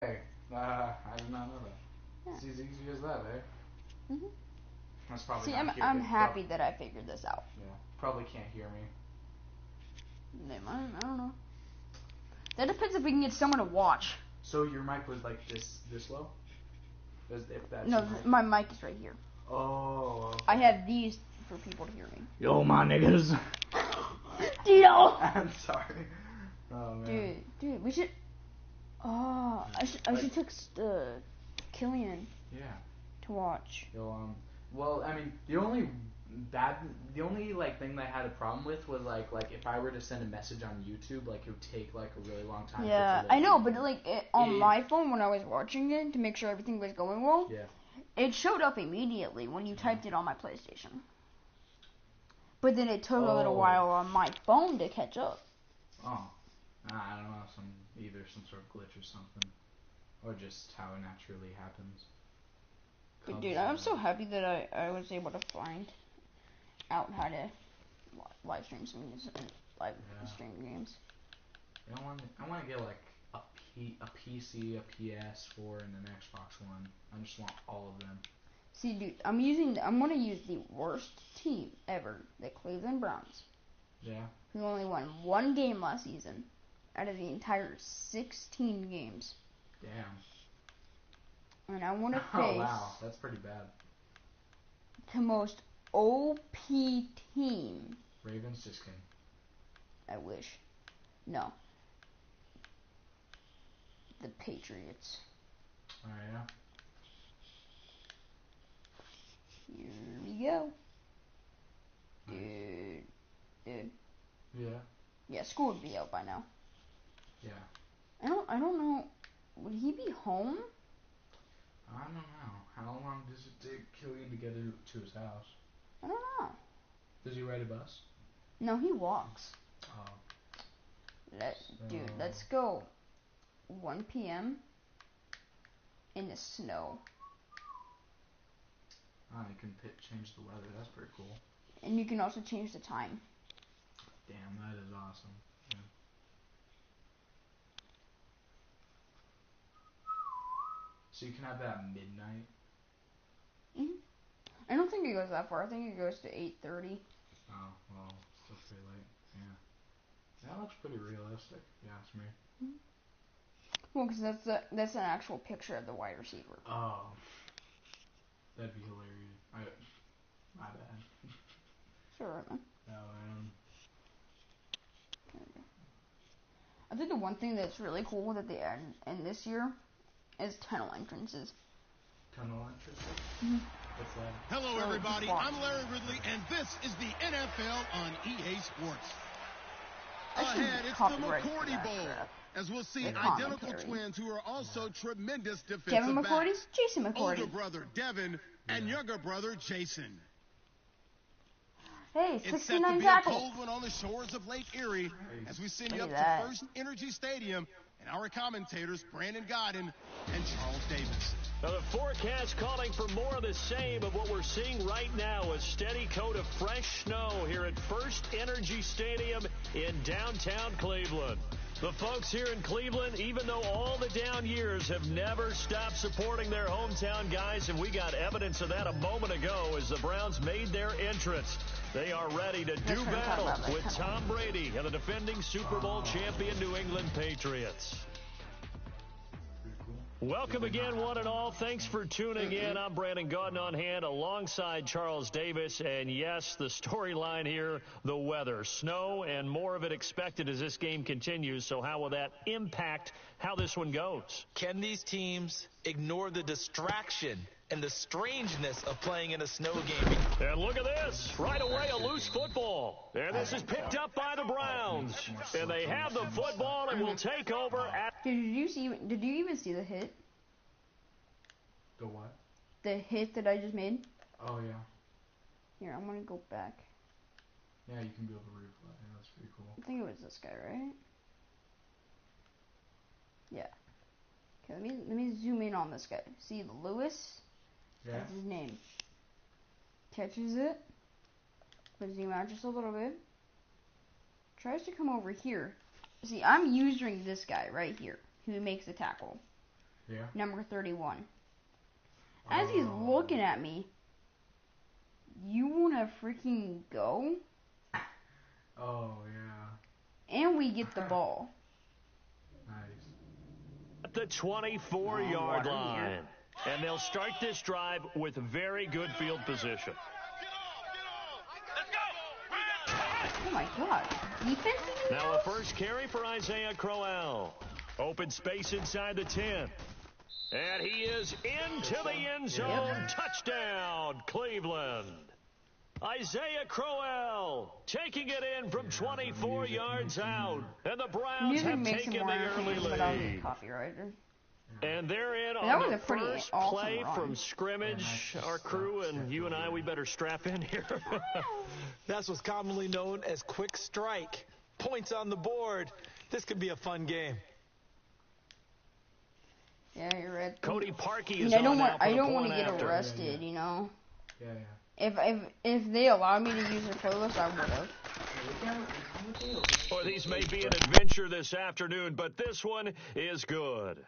Hey, I did not know that. Yeah. It's as easy as that, eh? Mhm. That's probably See, not I'm happy that I figured this out. Yeah, probably can't hear me. They might, I don't know. That depends if we can get someone to watch. So your mic was like this low? If that's No, your mic? my mic is right here. Oh, okay. I have these for people to hear me. Yo, my niggas. Tito! I'm sorry. Oh, man. Dude, we should... Oh, I should text Killian. Yeah. To watch. Yo, well, I mean, the only like thing that I had a problem with was like if I were to send a message on YouTube, like it would take like a really long time. Yeah, I know, but like on my phone when I was watching it to make sure everything was going well, yeah, it showed up immediately when you typed it on my PlayStation. But then it took a little while on my phone to catch up. Oh, I don't know, either some sort of glitch or something, or just how it naturally happens. But dude, I'm so happy that I was able to find out how to live stream some live stream games. I want to get like a PC, a PS4, and an Xbox One. I just want all of them. See, dude, I'm gonna use the worst team ever, the Cleveland Browns. Yeah. Who only won one game last season out of the entire 16 games. Damn. And I want to face. Oh wow, that's pretty bad. The most OP team. Ravens, just kidding. I wish. No. The Patriots. Oh yeah. Here we go. Dude. Yeah. Yeah, school would be out by now. Yeah. I don't know. Would he be home? I don't know. How long does it take Killian to get to his house? I don't know. Does he ride a bus? No, he walks. Oh. Dude, let's go 1 p.m. in the snow. Oh, you can change the weather. That's pretty cool. And you can also change the time. Damn, that is awesome. Yeah. So you can have that midnight? I don't think it goes that far. I think it goes to 8:30. Oh, well, still pretty late. Yeah. That looks pretty realistic, if you ask me. Well, because that's an actual picture of the wide receiver. Oh. That'd be hilarious. My bad. Sure, man. Oh, man. I think the one thing that's really cool that they add in this year is tunnel entrances. Tunnel entrances? What's that? Hello, everybody. I'm Larry Ridley, and this is the NFL on EA Sports. Ahead, it's the McCourty Bowl, as we'll see identical twins who are also tremendous defensive Kevin McCourty, backs. Jason McCourty. Older brother Devin and younger brother Jason. Hey, 69 It's set to be tackles. a cold one on the shores of Lake Erie as we send you up that. to First Energy Stadium and our commentators Brandon Godden and Charles Davis. Now the forecast calling for more of the same of what we're seeing right now, a steady coat of fresh snow here at First Energy Stadium in downtown Cleveland. The folks here in Cleveland, even though all the down years, have never stopped supporting their hometown guys, and we got evidence of that a moment ago as the Browns made their entrance. They are ready to do battle with Tom Brady and the defending Super Bowl champion New England Patriots. Welcome again, one and all. Thanks for tuning in. I'm Brandon Godden on hand alongside Charles Davis. And yes, the storyline here, the weather. Snow and more of it expected as this game continues. So how will that impact how this one goes? Can these teams ignore the distraction and the strangeness of playing in a snow game? And look at this. Right away, a loose football. And this is picked up by the Browns. And they have the football and will take over at... Did you even see the hit? The what? The hit that I just made? Oh, yeah. Here, I'm gonna go back. Yeah, you can be able to replay. Yeah, that's pretty cool. I think it was this guy, right? Yeah. Okay, let me zoom in on this guy. See Lewis? Yeah. That's his name. Catches it. But zoom out just a little bit. Tries to come over here. See, I'm using this guy right here who makes the tackle. Yeah. Number 31. As he's looking at me, you wanna freaking go? Oh, yeah. And we get the ball. Nice. At the 24-yard line. And they'll start this drive with very good field position. Oh my god. Defense even Now a first carry for Isaiah Crowell. Open space inside the 10. And he is into the end zone. Touchdown, Cleveland. Isaiah Crowell taking it in from 24 yards out. And the Browns have taken the early lead. And they're in on the first play from scrimmage. Our crew and you and I, we better strap in here. That's what's commonly known as quick strike. Points on the board. This could be a fun game. Yeah, you're right. Cody Parkey is on now for the point after. I don't want to get arrested, you know. Yeah, yeah. If they allowed me to use their playlist, I would have. Or these may be an adventure this afternoon, but this one is good.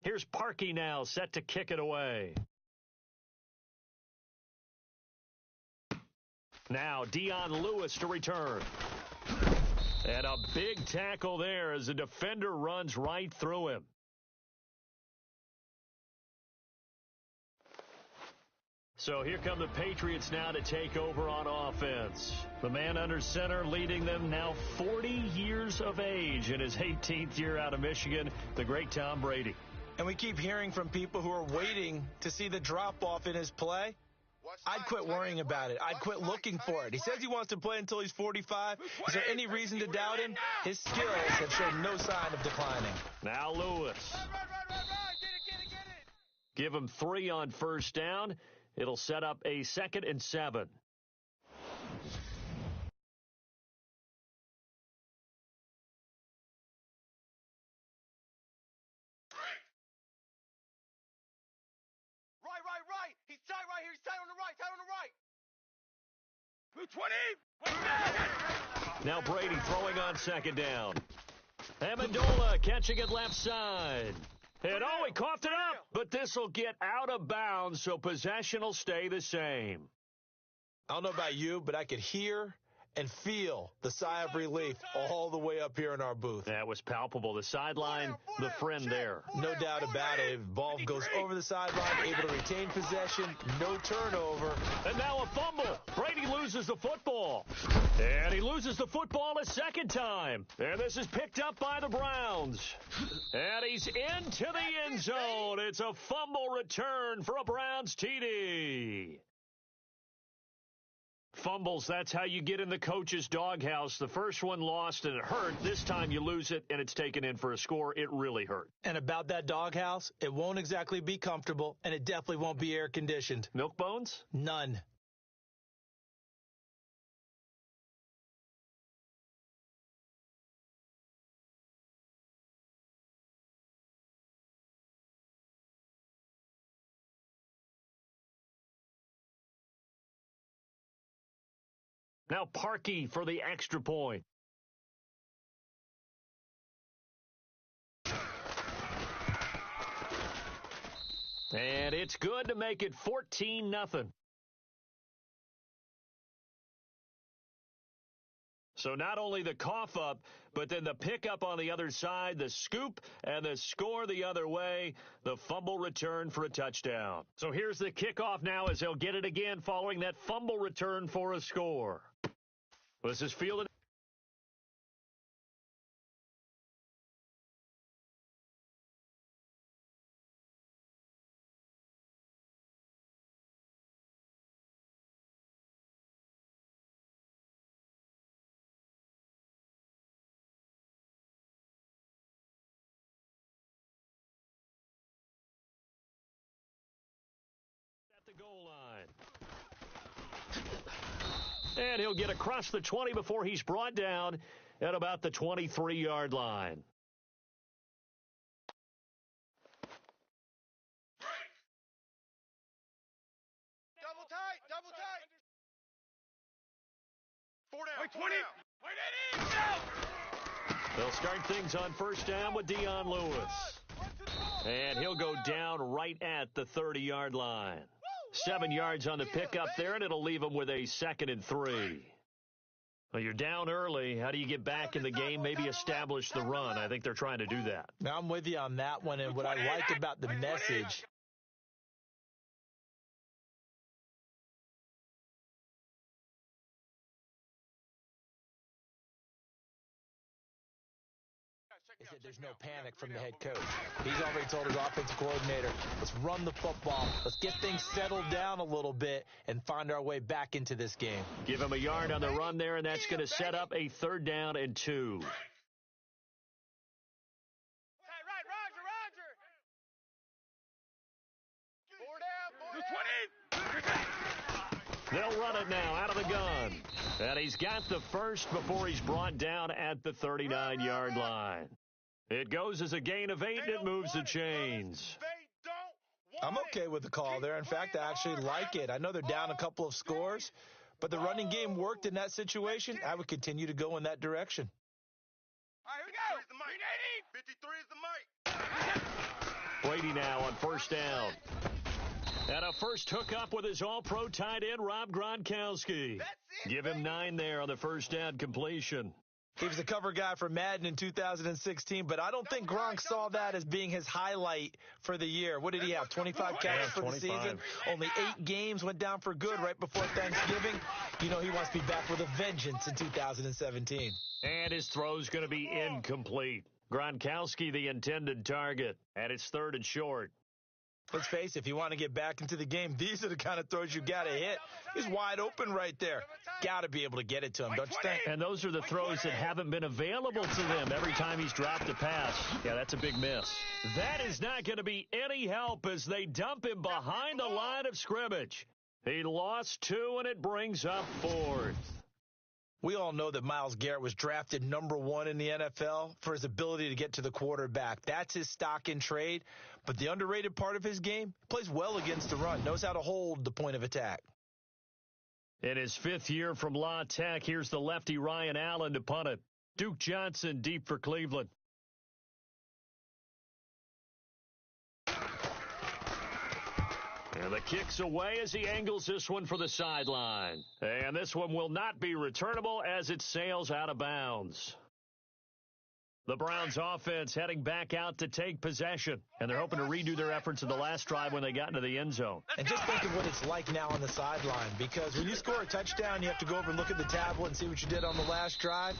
Here's Parkey now, set to kick it away. Now Dion Lewis to return. And a big tackle there as the defender runs right through him. So here come the Patriots now to take over on offense. The man under center leading them now 40 years of age in his 18th year out of Michigan, the great Tom Brady. And we keep hearing from people who are waiting to see the drop-off in his play. I'd quit worrying about it. I'd quit looking for it. He says he wants to play until he's 45. Is there any reason to doubt him? His skills have shown no sign of declining. Now Lewis. Get it. Give him 3 on first down. It'll set up a 2nd and 7. Right. He's tight right here. He's tight on the right. Move 20. Now Brady throwing on 2nd down. Amendola catching it left side. And he coughed it up, but this will get out of bounds, so possession will stay the same. I don't know about you, but I could hear and feel the sigh of relief all the way up here in our booth. That was palpable. The sideline, the friend there. No doubt about it. If ball goes over the sideline, able to retain possession, no turnover. And now a fumble. Brady loses the football. And he loses the football a 2nd time. And this is picked up by the Browns. And he's into the end zone. It's a fumble return for a Browns TD. Fumbles, that's how you get in the coach's doghouse. The first one lost and it hurt. This time you lose it and it's taken in for a score. It really hurt. And about that doghouse, it won't exactly be comfortable, and it definitely won't be air-conditioned. Milk bones? None. Now Parkey for the extra point. And it's good to make it 14-0. So not only the cough up, but then the pickup on the other side, the scoop, and the score the other way, the fumble return for a touchdown. So here's the kickoff now as they'll get it again following that fumble return for a score. This is fielded. At the goal line. And he'll get across the 20 before he's brought down at about the 23-yard line. Double tight. 4 down. 20. They'll start things on first down with Dion Lewis. And he'll go down right at the 30-yard line. 7 yards on the pickup there, and it'll leave him with a 2nd and 3. Well, you're down early. How do you get back in the game? Maybe establish the run. I think they're trying to do that. Now, I'm with you on that one, and what I like about the message is that there's no panic from the head coach. He's already told his offensive coordinator, let's run the football. Let's get things settled down a little bit and find our way back into this game. Give him a yard on the run there, and that's going to set up a 3rd down and 2. They'll run it now out of the gun. And he's got the first before he's brought down at the 39-yard line. It goes as a gain of 8, and it moves the chains. I'm okay with the call there. In fact, I actually like it. I know they're down a couple of scores, but the running game worked in that situation. I would continue to go in that direction. All right, here we go. 53 is the mic. Brady now on first down. And a first hookup with his all-pro tight end, Rob Gronkowski. Give him 9 there on the first down completion. He was a cover guy for Madden in 2016, but I don't think Gronk saw that as being his highlight for the year. What did he have, 25 catches for the season? Only 8 games, went down for good right before Thanksgiving. You know he wants to be back with a vengeance in 2017. And his throw's going to be incomplete. Gronkowski, the intended target, and it's 3rd and short. Let's face it, if you want to get back into the game, these are the kind of throws you got to hit. He's wide open right there. Got to be able to get it to him, don't you think? And those are the throws that haven't been available to them every time he's dropped a pass. Yeah, that's a big miss. That is not going to be any help as they dump him behind the line of scrimmage. He lost 2, and it brings up 4th. We all know that Myles Garrett was drafted number 1 in the NFL for his ability to get to the quarterback. That's his stock in trade. But the underrated part of his game, plays well against the run, knows how to hold the point of attack. In his 5th year from La Tech, here's the lefty Ryan Allen to punt it. Duke Johnson deep for Cleveland. And the kick's away as he angles this one for the sideline. And this one will not be returnable as it sails out of bounds. The Browns offense heading back out to take possession. And they're hoping to redo their efforts in the last drive when they got into the end zone. And just think of what it's like now on the sideline. Because when you score a touchdown, you have to go over and look at the tablet and see what you did on the last drive.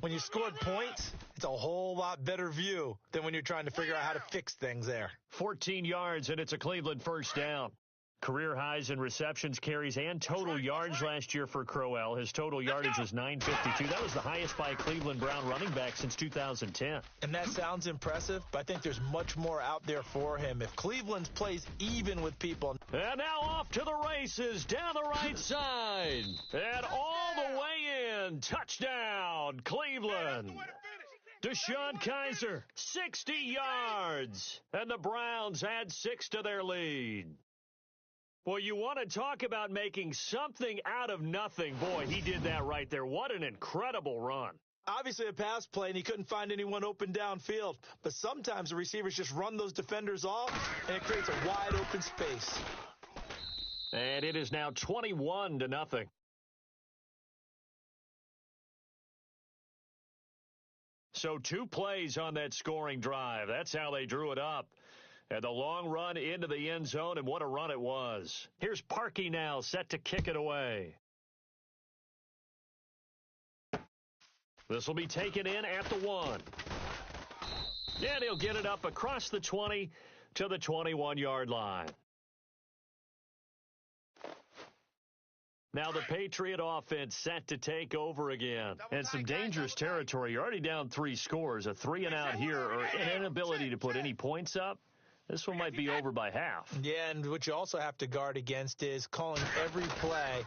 When you scored points, it's a whole lot better view than when you're trying to figure out how to fix things there. 14 yards, and it's a Cleveland first down. Career highs in receptions, carries, and total yards last year for Crowell. His total yardage was 952. That was the highest by a Cleveland Brown running back since 2010. And that sounds impressive, but I think there's much more out there for him. If Cleveland plays even with people. And now off to the races down the right side. And all the way in. Touchdown, Cleveland. Deshaun Kaiser, 60 yards. And the Browns add 6 to their lead. Well, you want to talk about making something out of nothing. Boy, he did that right there. What an incredible run. Obviously a pass play, and he couldn't find anyone open downfield. But sometimes the receivers just run those defenders off, and it creates a wide open space. And it is now 21-0. So 2 plays on that scoring drive. That's how they drew it up. And the long run into the end zone, and what a run it was. Here's Parkey now, set to kick it away. This will be taken in at the 1. And he'll get it up across the 20 to the 21-yard line. Now the Patriot offense set to take over again. And some dangerous territory. You're already down 3 scores, a 3-and-out here, or an inability to put any points up. This one might be over by half. Yeah, and what you also have to guard against is calling every play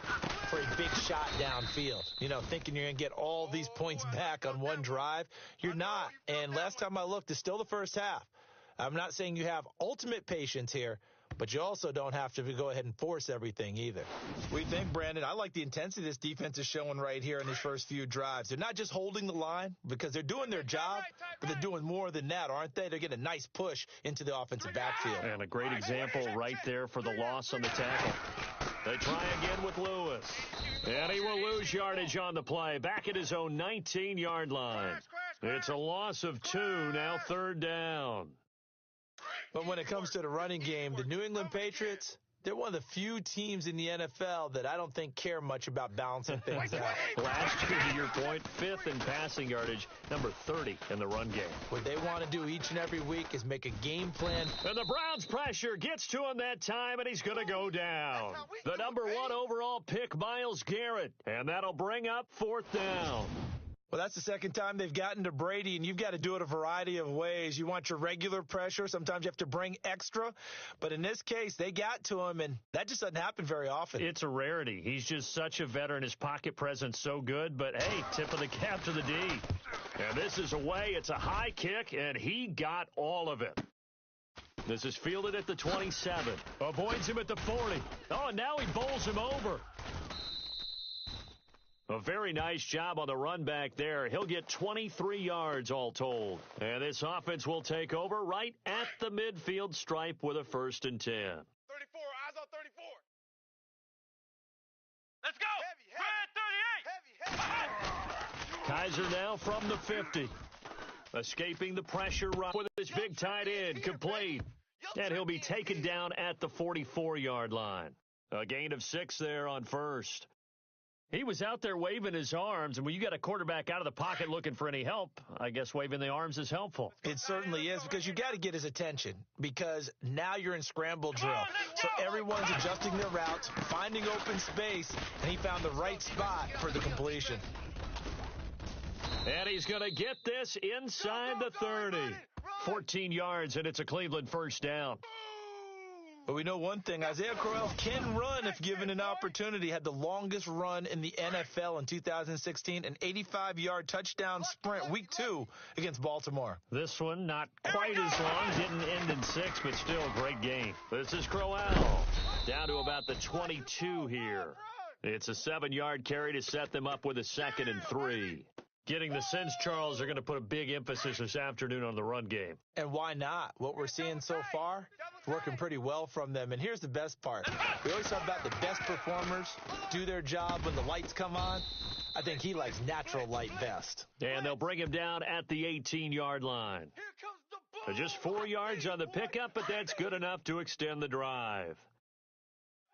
for a big shot downfield. You know, thinking you're going to get all these points back on one drive. You're not. And last time I looked, it's still the first half. I'm not saying you have ultimate patience here, but you also don't have to go ahead and force everything either. We think, Brandon, I like the intensity this defense is showing right here in these first few drives. They're not just holding the line because they're doing their job, but they're doing more than that, aren't they? They're getting a nice push into the offensive backfield. And a great example right there for the loss on the tackle. They try again with Lewis. And he will lose yardage on the play. Back at his own 19-yard line. It's a loss of 2, now 3rd down. But when it comes to the running game, the New England Patriots, they're one of the few teams in the NFL that I don't think care much about balancing things out. Last year, to your point, 5th in passing yardage, number 30 in the run game. What they want to do each and every week is make a game plan. And the Browns pressure gets to him that time, and he's going to go down. The number 1 overall pick, Myles Garrett, and that'll bring up 4th down. Well, that's the second time they've gotten to Brady, and you've got to do it a variety of ways. You want your regular pressure. Sometimes you have to bring extra. But in this case, they got to him, and that just doesn't happen very often. It's a rarity. He's just such a veteran. His pocket presence so good. But, hey, tip of the cap to the D. And this is away. It's a high kick, and he got all of it. This is fielded at the 27. Avoids him at the 40. Oh, and now he bowls him over. A very nice job on the run back there. He'll get 23 yards all told. And this offense will take over right at the midfield stripe with a 1st and 10. 34, eyes on 34. Let's go. Red 38. Heavy. Kaiser now from the 50. Escaping the pressure run with his big tight end complete. And he'll be taken down at the 44-yard line. A gain of 6 there on 1st. He was out there waving his arms, and when you got a quarterback out of the pocket looking for any help, I guess waving the arms is helpful. It certainly is, because you got to get his attention, because now you're in scramble drill. So everyone's adjusting their routes, finding open space, and he found the right spot for the completion. And he's going to get this inside the 30. 14 yards, and it's a Cleveland 1st down. But we know one thing, Isaiah Crowell can run if given an opportunity. Had the longest run in the NFL in 2016, an 85-yard touchdown sprint, week 2 against Baltimore. This one not quite as long, didn't end in 6, but still a great game. This is Crowell down to about the 22 here. It's a 7-yard carry to set them up with a 2nd and 3. Getting the sense, Charles, are going to put a big emphasis this afternoon on the run game. And why not? What we're seeing so far, working pretty well from them. And here's the best part. We always talk about the best performers do their job when the lights come on. I think he likes natural light best. And they'll bring him down at the 18-yard line. Just 4 yards on the pickup, but that's good enough to extend the drive.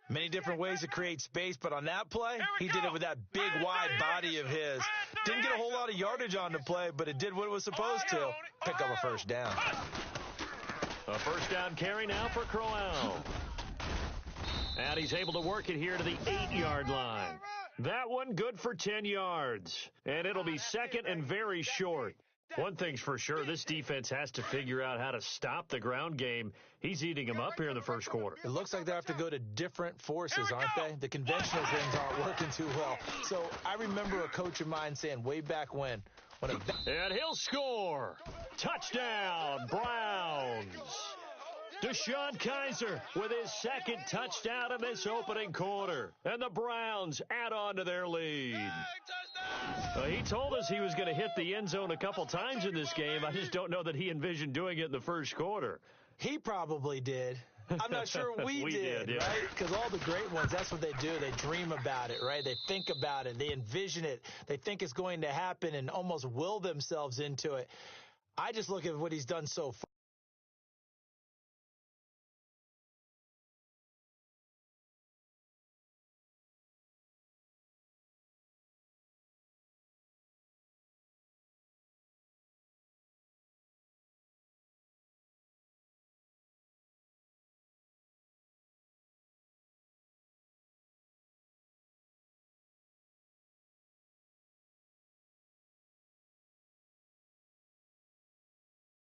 Many different ways to create space, but on that play, he did it with that big, wide body of his. Didn't get a whole lot of yardage on the play, but it did what it was supposed to. Pick up a 1st down. A 1st down carry now for Crowell. And he's able to work it here to the 8-yard line. That one good for 10 yards. And it'll be 2nd and very short. One thing's for sure, this defense has to figure out how to stop the ground game. He's eating them up here in the 1st quarter. It looks like they have to go to different forces, aren't they? The conventional things aren't working too well. So I remember a coach of mine saying way back when and he'll score. Touchdown, Browns. DeShone Kizer with his 2nd touchdown in this opening quarter. And the Browns add on to their lead. He told us he was going to hit the end zone a couple times in this game. I just don't know that he envisioned doing it in the 1st quarter. He probably did. I'm not sure we did, yeah. Right? Because all the great ones, that's what they do. They dream about it, right? They think about it. They envision it. They think it's going to happen and almost will themselves into it. I just look at what he's done so far.